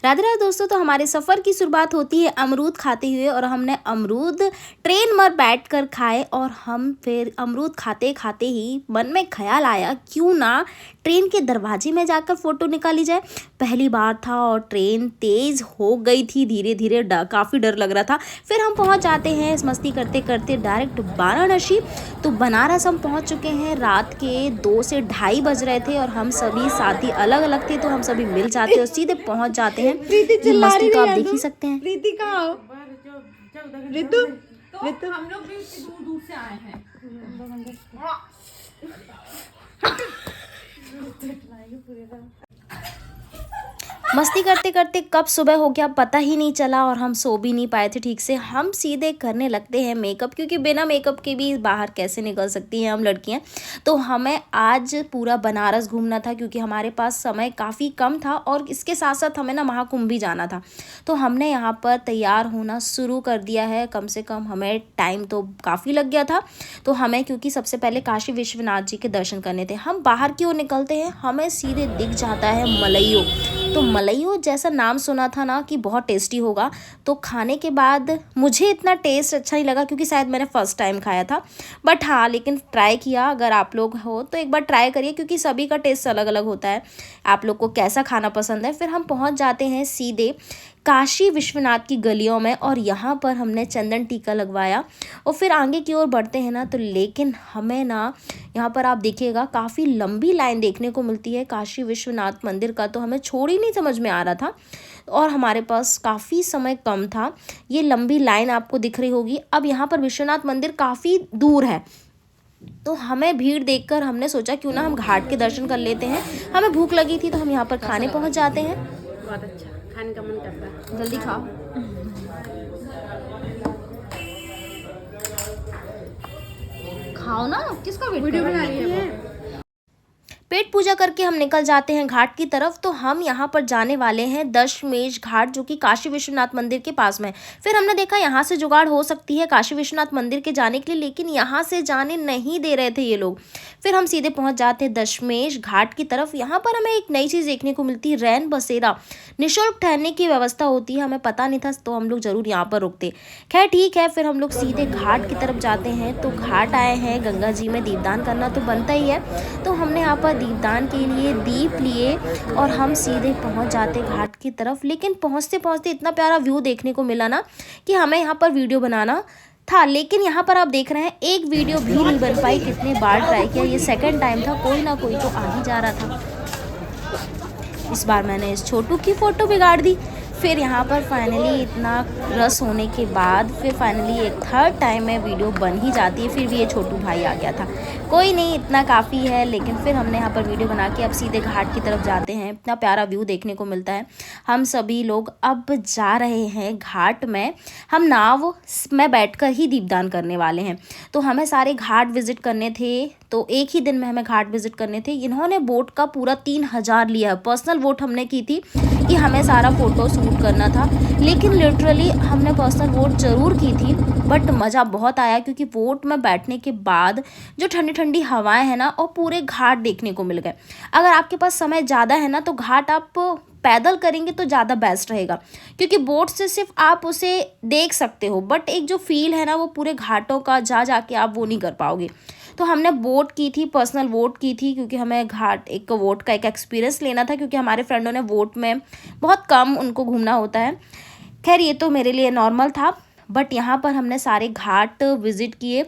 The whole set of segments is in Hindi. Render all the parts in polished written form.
राधे राधे दोस्तों। तो हमारे सफ़र की शुरुआत होती है अमरूद खाते हुए और हमने अमरूद ट्रेन में बैठ कर खाए और हम फिर अमरूद खाते खाते ही मन में ख्याल आया क्यों ना ट्रेन के दरवाजे में जाकर फ़ोटो निकाली जाए। पहली बार था और ट्रेन तेज़ हो गई थी, धीरे धीरे काफ़ी डर लग रहा था। फिर हम पहुंच जाते हैं मस्ती करते करते डायरेक्ट वाराणसी। तो बनारस हम पहुंच चुके हैं, रात के 2 से ढाई बज रहे थे और हम सभी साथी अलग अलग थे तो हम सभी मिल जाते और सीधे पहुंच जाते हैं। ये मस्ती तो आप देख ही सकते हैं। प्रीति कहाँ हो? रितु रितु हम लोग भी दूर दूर से आए हैं। मस्ती करते करते कब सुबह हो गया पता ही नहीं चला और हम सो भी नहीं पाए थे ठीक से। हम सीधे करने लगते हैं मेकअप, क्योंकि बिना मेकअप के भी बाहर कैसे निकल सकती हैं हम लड़कियां। तो हमें आज पूरा बनारस घूमना था क्योंकि हमारे पास समय काफ़ी कम था और इसके साथ साथ हमें ना महाकुंभ भी जाना था। तो हमने यहाँ पर तैयार होना शुरू कर दिया है। कम से कम हमें टाइम तो काफ़ी लग गया था। तो हमें क्योंकि सबसे पहले काशी विश्वनाथ जी के दर्शन करने थे, हम बाहर की ओर निकलते हैं, हमें सीधे दिख जाता है मलइयो। तो मलइयो जैसा नाम सुना था ना कि बहुत टेस्टी होगा। तो खाने के बाद मुझे इतना टेस्ट अच्छा नहीं लगा क्योंकि शायद मैंने फ़र्स्ट टाइम खाया था, बट हाँ लेकिन ट्राई किया। अगर आप लोग हो तो एक बार ट्राई करिए क्योंकि सभी का टेस्ट अलग अलग होता है, आप लोग को कैसा खाना पसंद है। फिर हम पहुंच जाते हैं सीधे काशी विश्वनाथ की गलियों में और यहाँ पर हमने चंदन टीका लगवाया और फिर आगे की ओर बढ़ते हैं ना। तो लेकिन हमें ना यहाँ पर आप देखिएगा काफ़ी लंबी लाइन देखने को मिलती है काशी विश्वनाथ मंदिर का। तो हमें छोड़ ही नहीं समझ में आ रहा था और हमारे पास काफ़ी समय कम था। ये लंबी लाइन आपको दिख रही होगी। अब यहाँ पर विश्वनाथ मंदिर काफ़ी दूर है तो हमें भीड़ देखकर हमने सोचा क्यों ना हम घाट के दर्शन कर लेते हैं। हमें भूख लगी थी तो हम यहाँ पर खाने पहुँच जाते हैं। बहुत अच्छा खाने का मन करता है, जल्दी खाओ। खाओ ना, किसका वीडियो बना रही है वो? पेट पूजा करके हम निकल जाते हैं घाट की तरफ। तो हम यहाँ पर जाने वाले हैं दशमेश घाट जो कि काशी विश्वनाथ मंदिर के पास में। फिर हमने देखा यहाँ से जुगाड़ हो सकती है काशी विश्वनाथ मंदिर के जाने के लिए, लेकिन यहाँ से जाने नहीं दे रहे थे ये लोग। फिर हम सीधे पहुँच जाते हैं दशमेश घाट की तरफ। यहाँ पर हमें एक नई चीज़ देखने को मिलती है, रैन बसेरा। निःशुल्क ठहरने की व्यवस्था होती है, हमें पता नहीं था तो हम लोग ज़रूर यहाँ पर रुकते। खैर ठीक है, फिर हम लोग सीधे घाट की तरफ जाते हैं। तो घाट आए हैं गंगा जी में दीपदान करना तो बनता ही है। तो हमने यहाँ पर दीपदान के लिए दीप लिए और हम सीधे पहुंच जाते घाट की तरफ। लेकिन पहुंचते पहुंचते इतना प्यारा व्यू देखने को मिला ना कि हमें यहाँ पर वीडियो बनाना था, लेकिन यहाँ पर आप देख रहे हैं एक वीडियो भी नहीं बन पाई। कितनी बार ट्राई किया, ये सेकंड टाइम था, कोई ना कोई तो आ ही जा रहा था। इस बार मैंने इस छोटू की फ़ोटो बिगाड़ दी। फिर यहाँ पर फाइनली इतना रस होने के बाद फिर फाइनली एक थर्ड टाइम में वीडियो बन ही जाती है। फिर भी ये छोटू भाई आ गया था, कोई नहीं इतना काफ़ी है। लेकिन फिर हमने यहाँ पर वीडियो बना के अब सीधे घाट की तरफ जाते हैं। इतना प्यारा व्यू देखने को मिलता है। हम सभी लोग अब जा रहे हैं घाट में। हम नाव में बैठकर ही दीपदान करने वाले हैं। तो हमें सारे घाट विजिट करने थे, तो एक ही दिन में हमें घाट विजिट करने थे। इन्होंने बोट का पूरा 3000 लिया है। पर्सनल वोट हमने की थी कि हमें सारा फ़ोटो शूट करना था, लेकिन लिटरली हमने पर्सनल वोट ज़रूर की थी, बट मज़ा बहुत आया क्योंकि वोट में बैठने के बाद जो ठंडी ठंडी हवाएं हैं ना और पूरे घाट देखने को मिल गए। अगर आपके पास समय ज़्यादा है ना तो घाट आप पैदल करेंगे तो ज़्यादा बेस्ट रहेगा क्योंकि बोट से सिर्फ आप उसे देख सकते हो, बट एक जो फील है ना वो पूरे घाटों का जा जाके आप वो नहीं कर पाओगे। तो हमने वोट की थी, पर्सनल वोट की थी क्योंकि हमें घाट एक वोट का एक एक्सपीरियंस लेना था क्योंकि हमारे फ्रेंडों ने वोट में बहुत कम उनको घूमना होता है। खैर ये तो मेरे लिए नॉर्मल था, बट यहाँ पर हमने सारे घाट विज़िट किए।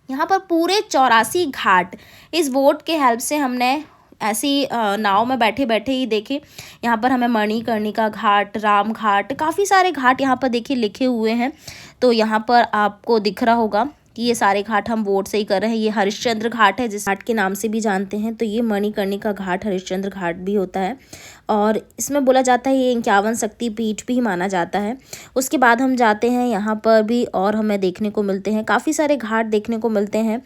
यहाँ पर पूरे 84 घाट इस वोट के हेल्प से हमने ऐसी नाव में बैठे बैठे ही देखे। यहाँ पर हमें मणिकर्णिका घाट, राम घाट, काफ़ी सारे घाट यहाँ पर देखिए लिखे हुए हैं। तो यहाँ पर आपको दिख रहा होगा कि ये सारे घाट हम बोट से ही कर रहे हैं। ये हरिश्चंद्र घाट है जिस घाट के नाम से भी जानते हैं। तो ये मणिकर्णिका घाट हरिश्चंद्र घाट भी होता है और इसमें बोला जाता है ये 51 शक्ति पीठ भी माना जाता है। उसके बाद हम जाते हैं यहाँ पर भी और हमें देखने को मिलते हैं काफ़ी सारे घाट देखने को मिलते हैं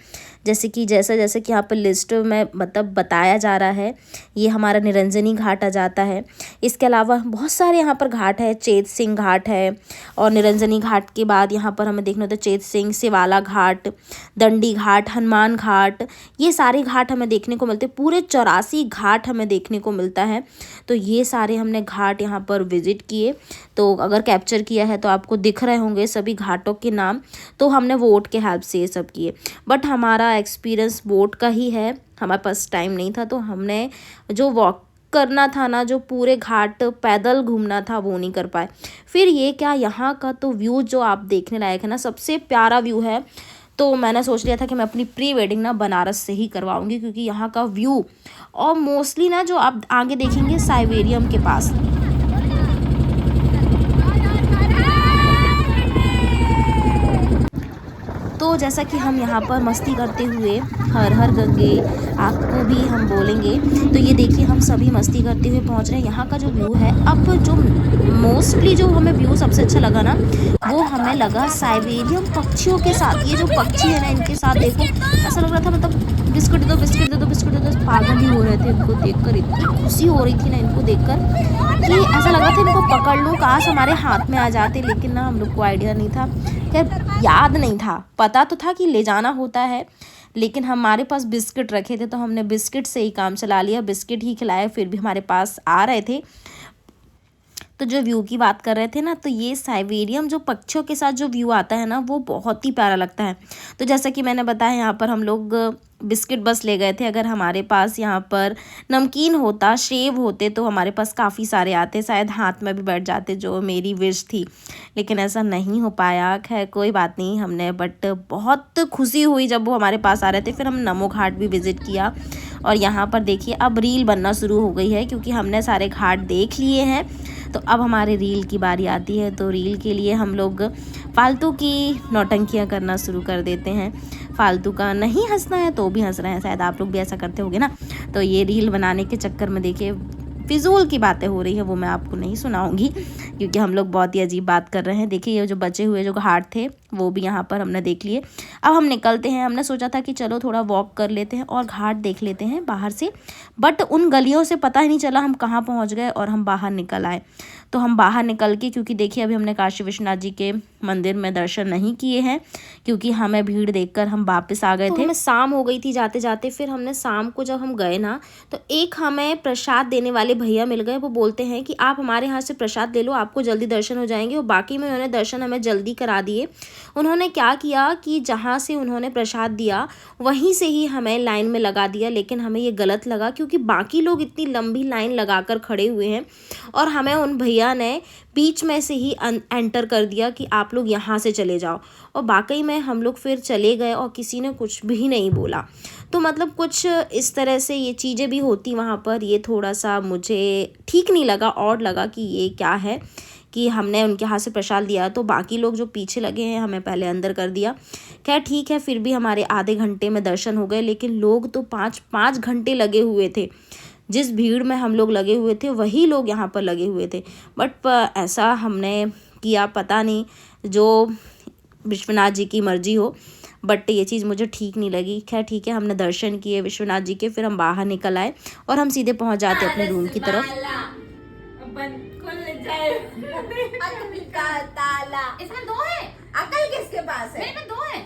जैसे कि जैसे कि यहाँ पर लिस्ट में मतलब बताया जा रहा है, ये हमारा निरंजनी घाट आ जाता है। इसके अलावा बहुत सारे यहाँ पर घाट है, चेत सिंह घाट है, और निरंजनी घाट के बाद यहाँ पर हमें देखना होता है चेत सिंह, शिवाला घाट, दंडी घाट, हनुमान घाट, ये सारे घाट हमें देखने को मिलते हैं। पूरे 84 घाट हमें देखने को मिलता है। तो ये सारे हमने घाट यहाँ पर विजिट किए। तो अगर कैप्चर किया है तो आपको दिख रहे होंगे सभी घाटों के नाम। तो हमने वोट के हेल्प से ये सब किए, बट हमारा एक्सपीरियंस बोट का ही है, हमारे पास टाइम नहीं था। तो हमने जो वॉक करना था ना, जो पूरे घाट पैदल घूमना था, वो नहीं कर पाए। फिर ये क्या, यहाँ का तो व्यू जो आप देखने लायक है ना, सबसे प्यारा व्यू है। तो मैंने सोच लिया था कि मैं अपनी प्री वेडिंग ना बनारस से ही करवाऊंगी, क्योंकि यहाँ का व्यू, और मोस्टली ना जो आप आगे देखेंगे साइबेरियम के पास। तो जैसा कि हम यहाँ पर मस्ती करते हुए हर हर गंगे आपको भी हम बोलेंगे। तो ये देखिए हम सभी मस्ती करते हुए पहुँच रहे हैं। यहाँ का जो व्यू है, अब जो मोस्टली जो हमें व्यू सबसे अच्छा लगा ना, वो हमें लगा साइबेरियम पक्षियों के साथ। ये जो पक्षी है ना, इनके साथ देखो, ऐसा लग रहा था मतलब बिस्कुट दे दो, बिस्कुट दे दो, बिस्कुट दे दो। पागल ही हो रहे थे इनको देखकर, इतनी खुशी हो रही थी ना इनको देखकर कि ऐसा लग रहा था इनको पकड़ लूँ, काश हमारे हाथ में आ जाते। लेकिन ना हम लोग को आइडिया नहीं था, याद नहीं था, पता तो था कि ले जाना होता है, लेकिन हमारे पास बिस्किट रखे थे तो हमने बिस्किट से ही काम चला लिया, बिस्किट ही खिलाए। फिर भी हमारे पास आ रहे थे। तो जो व्यू की बात कर रहे थे ना, तो ये साइबेरियम जो पक्षियों के साथ जो व्यू आता है ना, वो बहुत ही प्यारा लगता है। तो जैसा कि मैंने बताया, यहाँ पर हम लोग बिस्किट बस ले गए थे। अगर हमारे पास यहाँ पर नमकीन होता, सेव होते, तो हमारे पास काफ़ी सारे आते, शायद हाथ में भी बैठ जाते, जो मेरी विश थी। लेकिन ऐसा नहीं हो पाया। खैर कोई बात नहीं, हमने बट बहुत खुशी हुई जब वो हमारे पास आ रहे थे। फिर हम नमो घाट भी विज़िट किया। और यहाँ पर देखिए अब रील बनना शुरू हो गई है, क्योंकि हमने सारे घाट देख लिए हैं। तो अब हमारे रील की बारी आती है। तो रील के लिए हम लोग फालतू की नौटंकियाँ करना शुरू कर देते हैं। फालतू का नहीं हंसना है तो भी हंस रहे हैं, शायद आप लोग भी ऐसा करते होगे ना। तो ये रील बनाने के चक्कर में देखिए फिजूल की बातें हो रही हैं, वो मैं आपको नहीं सुनाऊंगी, क्योंकि हम लोग बहुत ही अजीब बात कर रहे हैं। देखिए ये जो बचे हुए जो घाट थे, वो भी यहाँ पर हमने देख लिए। अब हम निकलते हैं। हमने सोचा था कि चलो थोड़ा वॉक कर लेते हैं और घाट देख लेते हैं बाहर से, बट उन गलियों से पता ही नहीं चला हम कहाँ पहुँच गए और हम बाहर निकल आए। तो हम बाहर निकल के, क्योंकि देखिए अभी हमने काशी विश्वनाथ जी के मंदिर में दर्शन नहीं किए हैं, क्योंकि हमें भीड़ देखकर हम वापस आ गए थे। हमें शाम हो गई थी जाते जाते। फिर हमने शाम को जब हम गए ना, तो एक हमें प्रसाद देने वाले भैया मिल गए। वो बोलते हैं कि आप हमारे यहाँ से प्रसाद ले लो, आपको जल्दी दर्शन हो जाएंगे। और बाकी में उन्होंने दर्शन हमें जल्दी करा दिए। उन्होंने क्या किया कि जहाँ से उन्होंने प्रसाद दिया वहीं से ही हमें लाइन में लगा दिया। लेकिन हमें ये गलत लगा, क्योंकि बाकी लोग इतनी लंबी लाइन लगाकर खड़े हुए हैं और हमें उन भैया ने बीच में से ही एंटर कर दिया कि आप लोग यहाँ से चले जाओ। और वाकई में हम लोग फिर चले गए और किसी ने कुछ भी नहीं बोला। तो मतलब कुछ इस तरह से ये चीज़ें भी होती वहाँ पर। ये थोड़ा सा मुझे ठीक नहीं लगा, ऑड लगा कि ये क्या है कि हमने उनके हाथ से प्रसाद लिया तो बाकी लोग जो पीछे लगे हैं हमें पहले अंदर कर दिया। खैर ठीक है, फिर भी हमारे आधे घंटे में दर्शन हो गए। लेकिन लोग तो 5 घंटे लगे हुए थे। जिस भीड़ में हम लोग लगे हुए थे वही लोग यहाँ पर लगे हुए थे। बट ऐसा हमने किया, पता नहीं, जो विश्वनाथ जी की मर्जी हो, बट ये चीज़ मुझे ठीक नहीं लगी। खैर ठीक है, हमने दर्शन किए विश्वनाथ जी के। फिर हम बाहर निकल आए और हम सीधे पहुँच जाते अपने रूम की तरफ। अकल का ताला इसमें 2 है। अकल किसके पास है? मेरे में 2 है।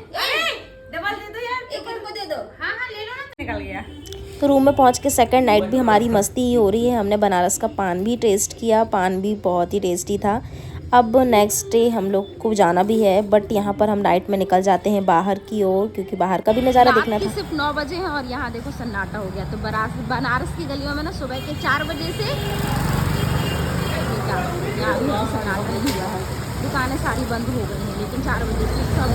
डबल दे दो यार, एक को दे दो। हाँ ले लो ना। निकल गया। तो रूम में पहुंच के सेकंड नाइट भी हमारी मस्ती ही हो रही है। हमने बनारस का पान भी टेस्ट किया, पान भी बहुत ही टेस्टी था। अब नेक्स्ट डे हम लोग को जाना भी है, बट यहाँ पर हम नाइट में निकल जाते हैं बाहर की ओर, क्योंकि बाहर का भी नज़ारा देखना था। सिर्फ 9 बजे है और यहाँ देखो सन्नाटा हो गया। तो बनारस की गलियों में ना सुबह के 4 बजे से यहाँ भी सन्नाटा ही हुआ है। दुकानें सारी बंद हो गई हैं, लेकिन 4 बजे से सब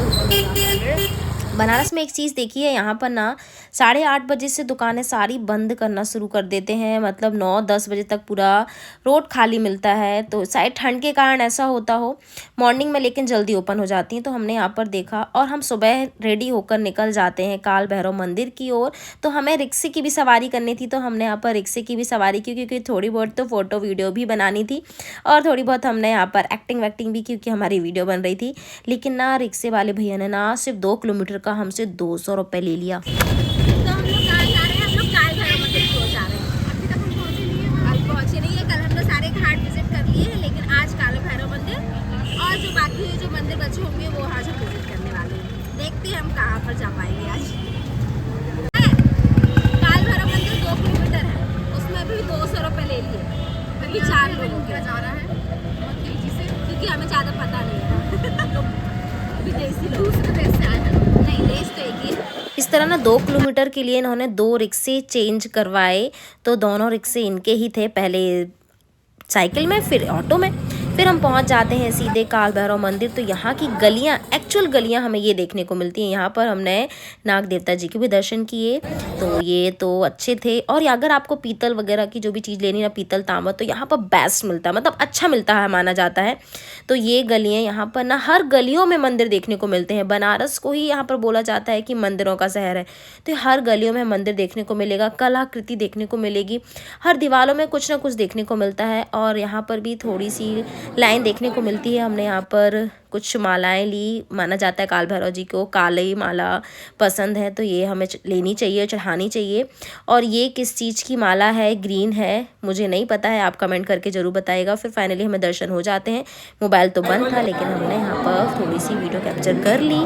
हो। बनारस में एक चीज़ देखिए, यहाँ पर ना 8:30 बजे से दुकानें सारी बंद करना शुरू कर देते हैं। मतलब 9-10 बजे तक पूरा रोड खाली मिलता है। तो शायद ठंड के कारण ऐसा होता हो। मॉर्निंग में लेकिन जल्दी ओपन हो जाती हैं। तो हमने यहाँ पर देखा और हम सुबह रेडी होकर निकल जाते हैं काल भैरव मंदिर की ओर। तो हमें रिक्शे की भी सवारी करनी थी, तो हमने यहाँ पर रिक्शे की भी सवारी की, क्योंकि थोड़ी बहुत तो फ़ोटो वीडियो भी बनानी थी और थोड़ी बहुत हमने यहाँ पर एक्टिंग वैक्टिंग भी, क्योंकि हमारी वीडियो बन रही थी। लेकिन ना रिक्शे वाले भैया ने ना सिर्फ 2 किलोमीटर का हमसे 200 रुपये ले लिया। तो हम लोग कहाँ जा रहे हैं? हम लोग काल भैरव मंदिर की ओर जा रहे हैं। अभी तक हम पहुँचे नहीं है। कल हम लोग सारे घाट विजिट कर लिए हैं, लेकिन आज काल भैरव मंदिर और जो बाकी जो मंदिर बचे होंगे वो आज हम विजिट करने वाले हैं। देखते हैं हम कहाँ पर जा पाएंगे आज। काल भैरव मंदिर 2 किलोमीटर है, उसमें भी 200 रुपये ले लिए। अभी 4 लोगों का जा रहा है क्योंकि हमें ज़्यादा पता नहीं है। अभी दूसरे देश से आए हैं, नहीं देश तो एक ही है। इस तरह ना 2 किलोमीटर के लिए इन्होंने 2 रिक्शे चेंज करवाए। तो दोनों रिक्शे इनके ही थे, पहले साइकिल में फिर ऑटो में। फिर हम पहुंच जाते हैं सीधे काल भैरव मंदिर। तो यहाँ की गलियाँ, एक्चुअल गलियाँ हमें ये देखने को मिलती हैं। यहाँ पर हमने नाग देवता जी के भी दर्शन किए, तो ये तो अच्छे थे। और अगर आपको पीतल वगैरह की जो भी चीज़ लेनी ना, पीतल तांबा, तो यहाँ पर बेस्ट मिलता है, मतलब अच्छा मिलता है माना जाता है। तो ये गलियाँ यहाँ पर ना हर गलियों में मंदिर देखने को मिलते हैं। बनारस को ही यहाँ पर बोला जाता है कि मंदिरों का शहर है। तो हर गलियों में मंदिर देखने को मिलेगा, कलाकृति देखने को मिलेगी, हर दीवारों में कुछ ना कुछ देखने को मिलता है। और यहाँ पर भी थोड़ी सी लाइन देखने को मिलती है। हमने यहाँ पर कुछ मालाएं ली, माना जाता है काल भैरव जी को काली माला पसंद है, तो ये हमें लेनी चाहिए, चढ़ानी चाहिए। और ये किस चीज़ की माला है, ग्रीन है, मुझे नहीं पता है, आप कमेंट करके ज़रूर बताइएगा। फिर फाइनली हमें दर्शन हो जाते हैं। मोबाइल तो बंद था, लेकिन हमने यहाँ पर थोड़ी सी वीडियो कैप्चर कर ली।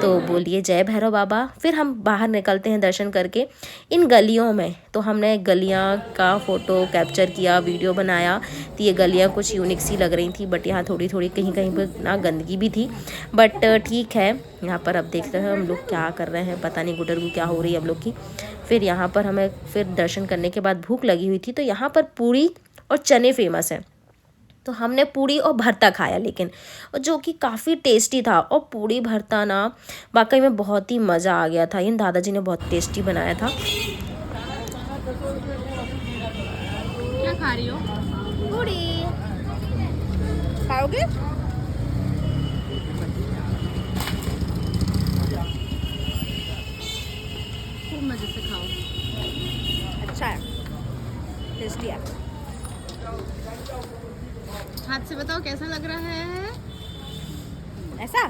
तो बोलिए जय भैरव बाबा। फिर हम बाहर निकलते हैं दर्शन करके इन गलियों में। तो हमने गलियाँ का फ़ोटो कैप्चर किया, वीडियो बनाया। तो ये गलियाँ कुछ यूनिक सी लग रही थी, बट यहाँ थोड़ी थोड़ी कहीं कहीं पर ना गंदगी भी थी, बट ठीक है। यहाँ पर अब देखते हैं हम लोग क्या कर रहे हैं, पता नहीं गुटरगू क्या हो रही है हम लोग की। फिर यहाँ पर हमें फिर दर्शन करने के बाद भूख लगी हुई थी, तो यहाँ पर पूड़ी और चने फेमस है। तो हमने पूड़ी और भरता खाया, लेकिन जो कि काफ़ी टेस्टी था। और पूड़ी भरता ना वाकई में बहुत ही मज़ा आ गया था। इन दादाजी ने बहुत टेस्टी बनाया था। क्या खा रही हो? पूड़ी खाओगे? खूब मजे से खाओ, अच्छा है, टेस्टी है। हाथ से बताओ कैसा लग रहा है? ऐसा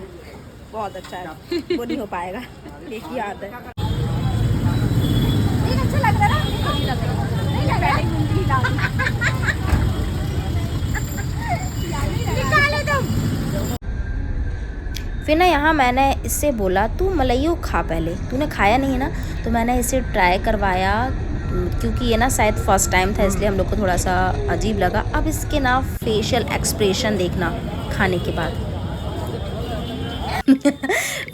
बहुत अच्छा है, वो नहीं हो पाएगा, एक ही हाथ है। नहीं अच्छा लग रहा है ना? नहीं लग रहा है, निकालो तुम। फिर ना यहाँ मैंने इससे बोला तू मलाइयो खा, पहले तूने खाया नहीं ना, तो मैंने इसे ट्राई करवाया। क्योंकि ये ना शायद फर्स्ट टाइम था, इसलिए हम लोग को थोड़ा सा अजीब लगा। अब इसके ना फेशियल एक्सप्रेशन देखना खाने के बाद।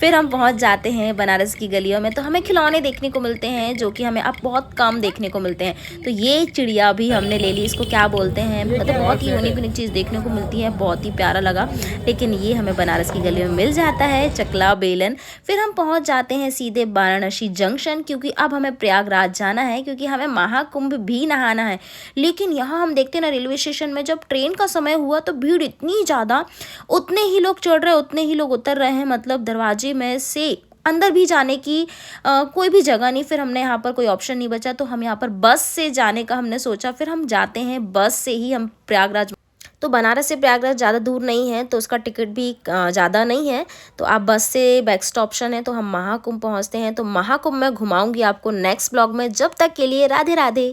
फिर हम पहुंच जाते हैं बनारस की गलियों में। तो हमें खिलौने देखने को मिलते हैं, जो कि हमें अब बहुत कम देखने को मिलते हैं। तो ये चिड़िया भी हमने ले ली, इसको क्या बोलते हैं, मतलब बहुत ही यूनिक यूनिक चीज़ देखने को मिलती है, बहुत ही प्यारा लगा। लेकिन ये हमें बनारस की गलियों में मिल जाता है, चकला बेलन। फिर हम पहुंच जाते हैं सीधे वाराणसी जंक्शन, क्योंकि अब हमें प्रयागराज जाना है, क्योंकि हमें महाकुंभ भी नहाना है। लेकिन यहाँ हम देखते हैं ना, रेलवे स्टेशन में जब ट्रेन का समय हुआ तो भीड़ इतनी ज़्यादा, उतने ही लोग चढ़ रहे, उतने ही लोग उतर रहे हैं। मतलब दरवाजे में से अंदर भी जाने की कोई भी जगह नहीं। फिर हमने यहाँ पर कोई ऑप्शन नहीं बचा, तो हम यहाँ पर बस से जाने का हमने सोचा। फिर हम जाते हैं बस से ही हम प्रयागराज। तो बनारस से प्रयागराज ज़्यादा दूर नहीं है, तो उसका टिकट भी ज़्यादा नहीं है। तो आप बस से बेस्ट ऑप्शन है। तो हम महाकुंभ पहुँचते हैं। तो महाकुंभ में घुमाऊंगी आपको नेक्स्ट ब्लॉग में। जब तक के लिए राधे राधे।